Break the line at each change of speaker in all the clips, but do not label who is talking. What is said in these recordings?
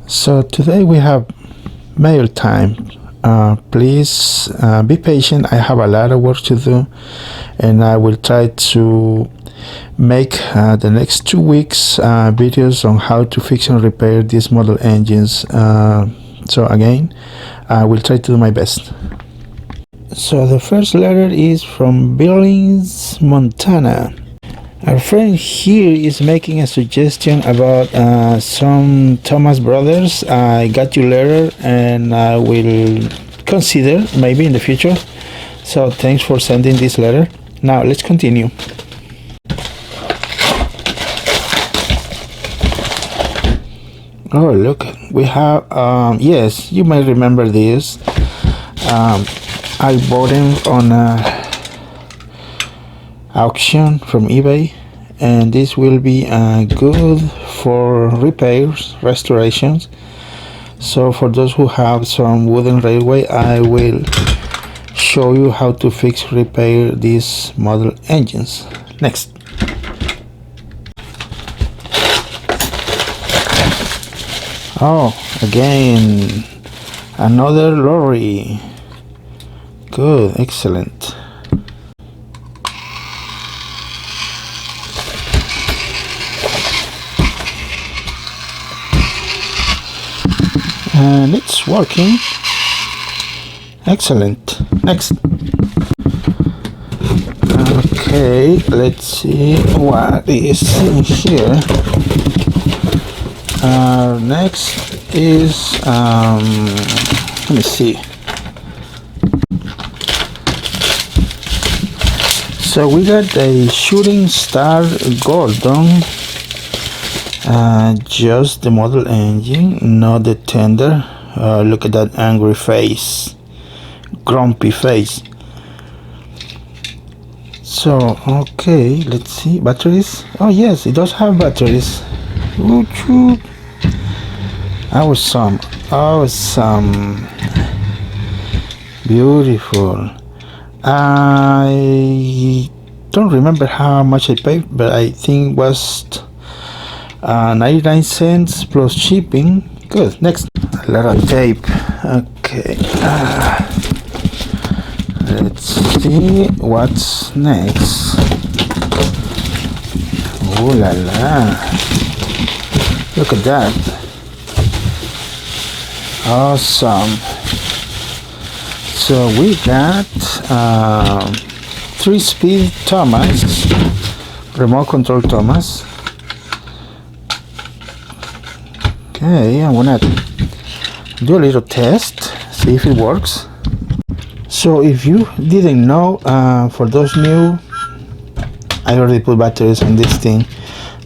So today we have mail time. Please be patient. I have a lot of work to do, and I will try to make the next 2 weeks videos on how to fix and repair these model engines. So again, I will try to do my best. So the first letter is from Billings, Montana. Our friend here is making a suggestion about some Thomas brothers. I got your letter and I will consider maybe in the future. So thanks for sending this letter. Now let's continue. Oh, look, we have, yes, you may remember this. I bought them on auction from eBay, and this will be good for repairs, restorations. So for those who have some wooden railway, I will show you how to fix, repair these model engines. Next. Oh, again, another lorry. Good, excellent. And it's working. Excellent. Next. Okay, let's see what is in here. Next is let me see. So we got a Shooting Star Gordon, just the model engine, not the tender. Look at that angry face, grumpy face. So okay, let's see, batteries. Oh yes, it does have batteries. Awesome, awesome, beautiful. I don't remember how much I paid, but I think it was 99 cents plus shipping. Good. Next. A lot of tape. Okay. Let's see what's next. Ooh la la. Look at that. Awesome. So we got 3-speed Thomas, remote control Thomas. Okay, I'm gonna do a little test, see if it works. So if you didn't know, for those new, I already put batteries on this thing.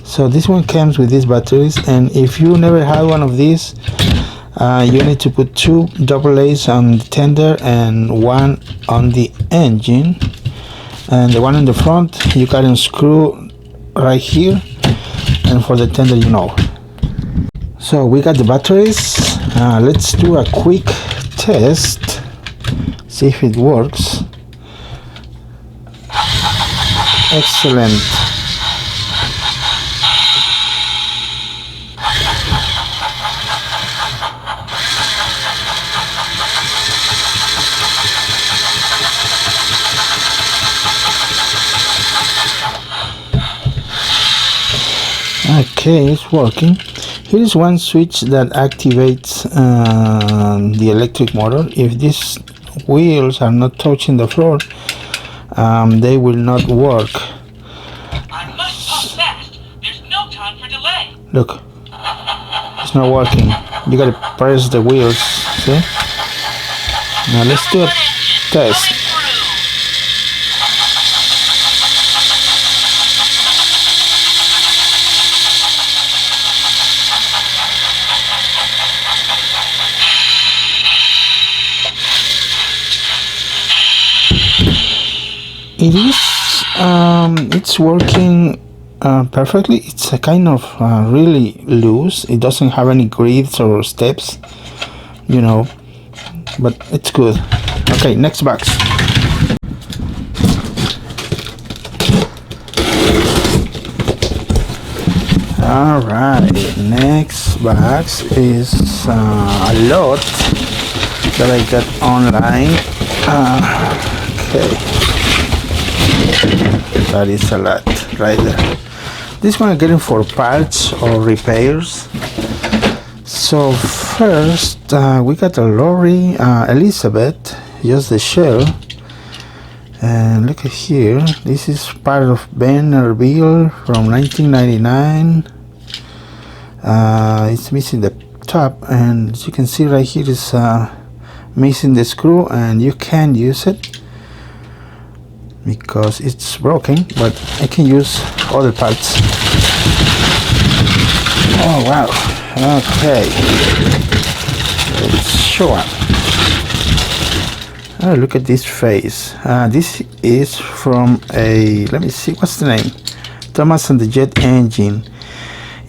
So this one comes with these batteries, and if you never had one of these, you need to put 2 AA's on the tender and 1 on the engine, and the one in the front you can unscrew right here, and for the tender, you know. So we got the batteries. Let's do a quick test, see if it works. Excellent. Okay, it's working. Here's one switch that activates the electric motor. If these wheels are not touching the floor, they will not work.
I must talk fast. There's no time for delay.
Look, it's not working. You gotta press the wheels. See? Now let's do a test. It is, it's working perfectly. It's a kind of really loose. It doesn't have any grids or steps, you know, but it's good. Okay, next box. Alright, next bags is a lot that I got online. Okay, that is a lot right there. This one I'm getting for parts or repairs. So first we got a lorry, Elizabeth, just the shell. And look at here, this is part of Vennerne from 1999. It's missing the top, and as you can see right here is missing the screw, and you can't use it because it's broken, but I can use other parts. Oh wow, okay, let's show up. Oh, look at this face. This is from a, let me see, what's the name? Thomas and the Jet Engine.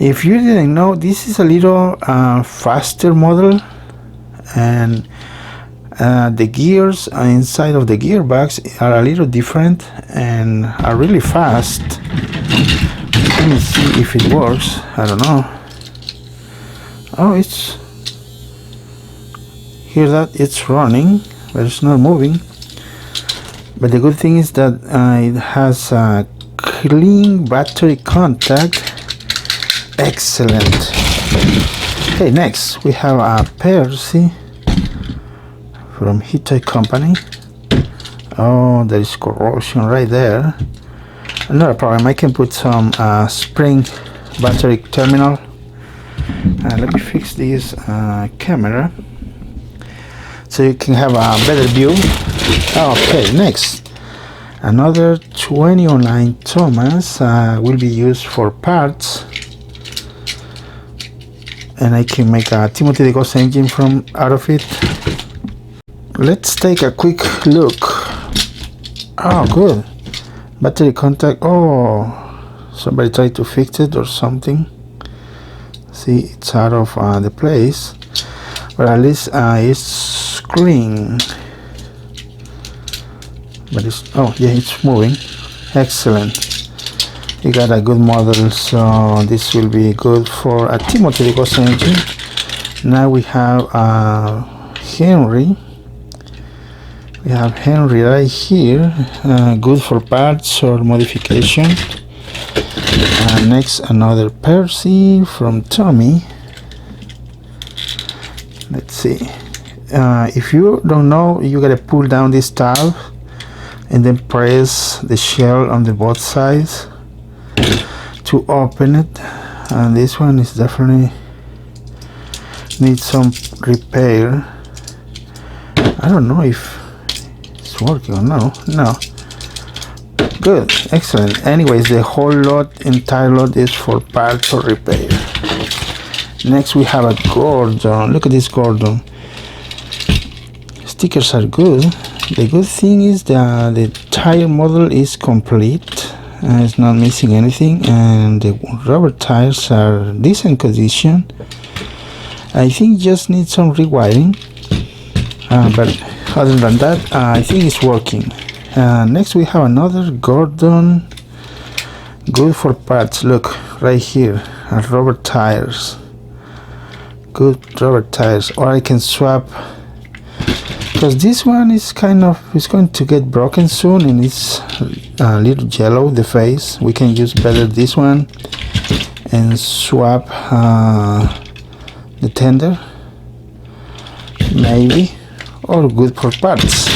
If you didn't know, this is a little faster model, and the gears inside of the gearbox are a little different and are really fast. Let me see if it works. I don't know. Oh, it's, hear that it's running, but it's not moving. But the good thing is that it has a clean battery contact. Excellent. Okay, next we have a Percy from Hittai company. Oh, there is corrosion right there. Not a problem, I can put some spring battery terminal. Let me fix this camera so you can have a better view. Okay, next, another 2009 Thomas will be used for parts, and I can make a Timothy the engine from out of it. Let's take a quick look. Oh, good, battery contact. Oh, somebody tried to fix it or something. See, it's out of the place, but at least it's clean. But it's, oh yeah, it's moving. Excellent. You got a good model, so this will be good for a Timothy the engine. Now we have Henry. We have Henry right here, good for parts or modification. Next, another Percy from Tommy. Let's see. If you don't know, you gotta pull down this tab and then press the shell on the both sides to open it. And this one is definitely needs some repair. I don't know if it's working or no. Good, excellent. Anyways, the whole lot, entire lot, is for parts or repair. Next we have a Gordon. Look at this Gordon. Stickers are good. The good thing is that the tire model is complete. It's not missing anything, and the rubber tires are decent condition. I think just need some rewiring, but other than that, I think it's working. Next we have another Gordon, good for parts. Look right here, rubber tires, good rubber tires. Or I can swap, because this one is kind of, it's going to get broken soon, and it's a little yellow, the face. We can use better this one and swap the tender, maybe, or good for parts.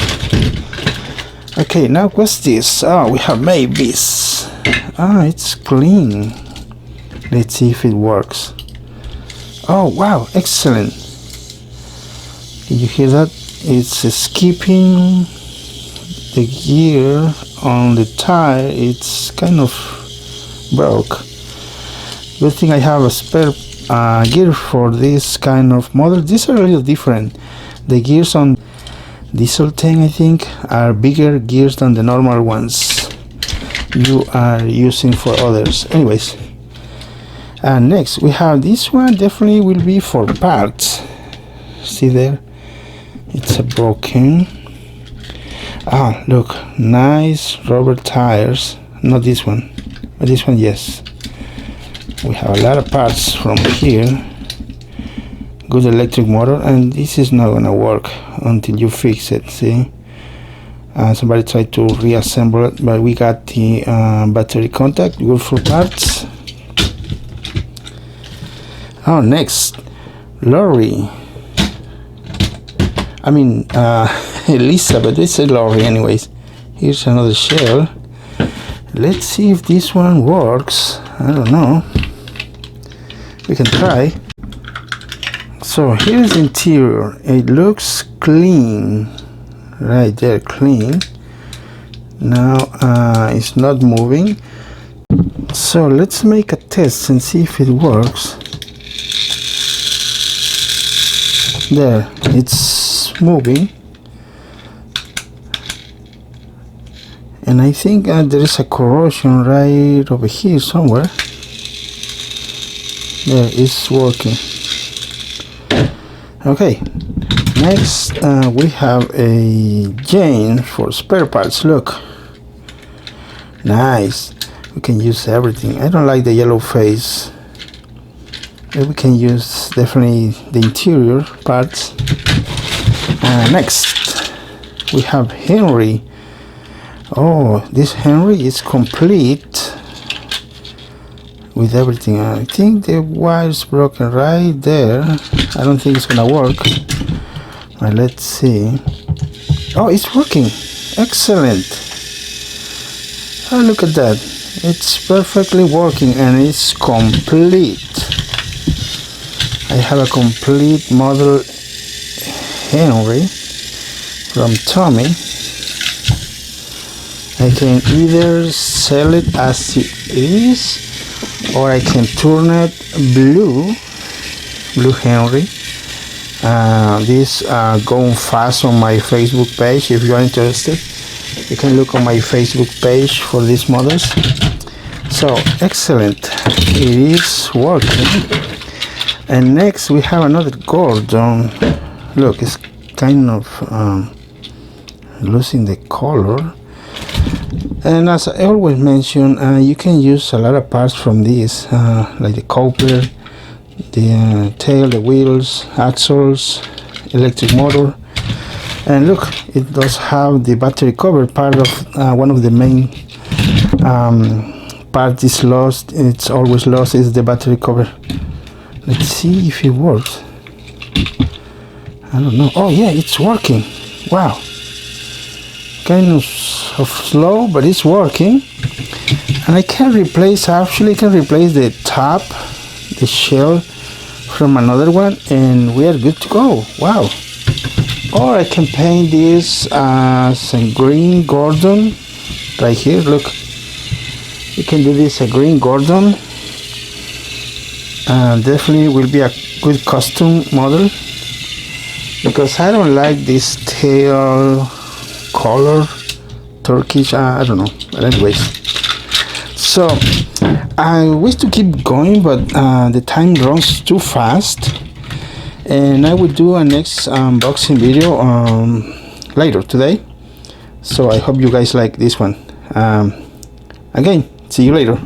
Okay, now what's this? Oh, we have maybes. It's clean. Let's see if it works. Oh wow, excellent. Did you hear that? It's skipping the gear on the tire. It's kind of broke. Good thing I have a spare gear for this kind of model. These are a little different. The gears on diesel tank, I think, are bigger gears than the normal ones you are using for others. Anyways, next we have this one. Definitely will be for parts. See there, it's a broken. Look, nice rubber tires. Not this one, but this one, yes. We have a lot of parts from here. good electric motor, and this is not gonna work until you fix it. See, somebody tried to reassemble it, but we got the battery contact, good for parts. Oh, next, lorry. I mean, Elizabeth, it's a lorry anyways. Here's another shell. Let's see if this one works. I don't know. We can try. So here's the interior. It looks clean. Right there, clean. Now it's not moving. So let's make a test and see if it works. There, it's moving. And I think there is a corrosion right over here somewhere. There, it's working. Okay, next we have a chain for spare parts. Look, nice. We can use everything. I don't like the yellow face. We can use definitely the interior parts. Next we have Henry. Oh, this Henry is complete with everything. I think the wire's broken right there. I don't think it's gonna work. But let's see. Oh, it's working. Excellent. Oh, look at that. It's perfectly working and it's complete. I have a complete model Henry from Tommy. I can either sell it as it is, or I can turn it blue Henry. This going fast on my Facebook page. If you are interested, you can look on my Facebook page for these models. So excellent, it is working. And next we have another Gordon. Look, it's kind of losing the color. And as I always mention, you can use a lot of parts from this, like the coupler, the tail, the wheels, axles, electric motor. And look, it does have the battery cover. Part of one of the main part is lost. It's always lost, is the battery cover. Let's see if it works. I don't know. Oh yeah, it's working. Wow. Kind of slow, but it's working. And I can replace, actually can replace the top, the shell from another one, and we are good to go. Wow. Or I can paint this as a green Gordon right here. Look, you can do this a green Gordon. Definitely will be a good custom model, because I don't like this tail color, Turkish, I don't know, but anyways. So I wish to keep going, but the time runs too fast, and I will do a next unboxing video later today. So I hope you guys like this one. Again, see you later.